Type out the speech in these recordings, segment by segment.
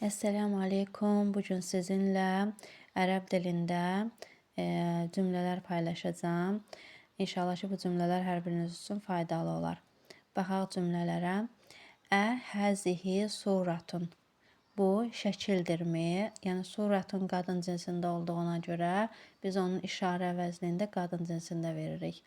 Esselamu Aleyküm. Bugün sizinlə ərəb dilində cümlələr paylaşacağım. İnşallah ki, bu cümlələr hər biriniz üçün faydalı olar. Baxaq cümlələrə. Həzihi suratun. Bu şəkildirmi? Yəni suratun qadın cinsində olduğuna görə biz onun işarə əvəzliyində qadın cinsində veririk.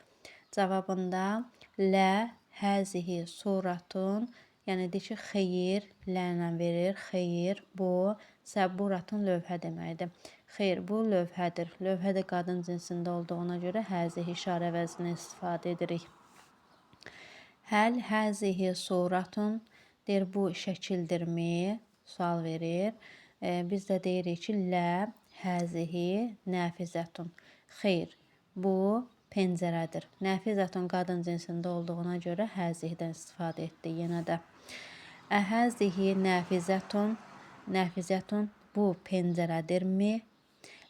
Cavabında lə həzihi suratun, yəni deyir ki, xeyir, lənlə verir, xeyir, bu, səburatun lövhə deməkdir. Xeyr, bu lövhədir. Lövhə də qadın cinsində olduğuna görə həzihi işarə əvəzini istifadə edirik. Həl həzihi suratun, deyir, bu şəkildirmi? Sual verir. Biz də deyirik ki, lə həzihi nəfizətun. Xeyr, bu pəncərədir. Nəfizətun qadın cinsində olduğuna görə həzihdən istifadə etdi. Yenə də əhəzihi nəfizətun. Nəfizətun, bu pəncərədirmi?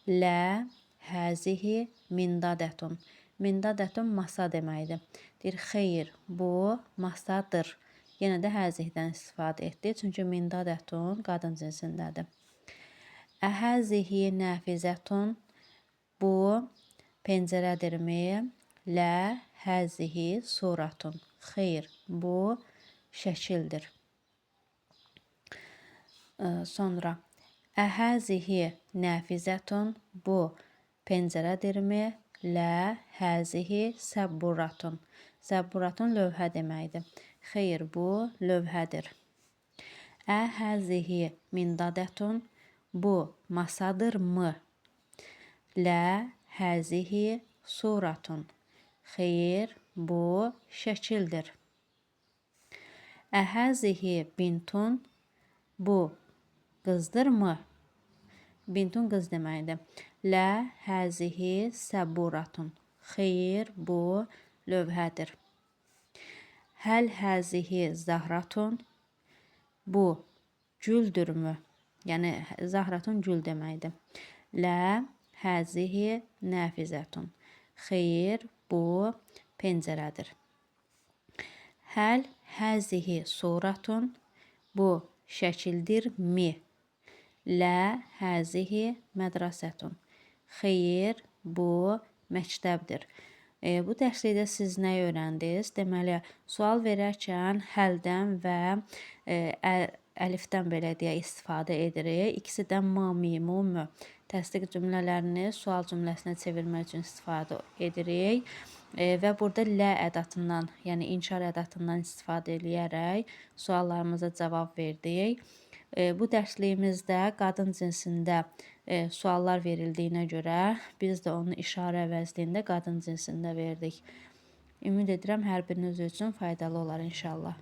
Lə həzihi mindadətun. Mindadətun masa deməkdir. Deyir, xeyr, bu masadır. Yenə də həzihdən istifadə etdi. Çünki mindadətun qadın cinsindədir. Əhəzihi nəfizətun. Bu pəncərədirmi? Lə həzihi suratun. Xeyr, bu şəkildir. Sonra əhəzihi nəfizətun. Bu pəncərədirmi? Lə həzihi səbburatun. Səbburatun lövhə deməkdir. Xeyr, bu lövhədir. Əhəzihi mindadətun. Bu masadırmı? Lə həzihi suratun. Xeyr, bu şəkildir. Əhəzihi bintun. Bu qızdırmı? Bintun qız deməkdir. Lə həzihi səburatun. Xeyr, bu lövhədir. Həl həzihi zahratun. Bu güldürmü? Yəni zahratun gül deməkdir. Lə həzihi nəfizətun. Xeyr, bu pəncərədir. Həl həzihi suratun. Bu şəkildirmi? Lə həzihi mədrasətun. Xeyr, bu məktəbdir. Bu dərslikdə siz nə öyrəndiniz? Deməli, sual verərkən həldən və əlifdən belə deyə istifadə edirik. İkisi də m, mim, m. Təsdiq cümlələrini sual cümləsinə çevirmək üçün istifadə edirik. Və burada lə ədatından, yəni inkar ədatından istifadə edərək suallarımıza cavab verdik. Bu dərsliyimizdə qadın cinsində suallar verildiyinə görə biz də onu işarə əvəzliyində qadın cinsində verdik. Ümid edirəm hər biriniz üçün faydalı olar inşallah.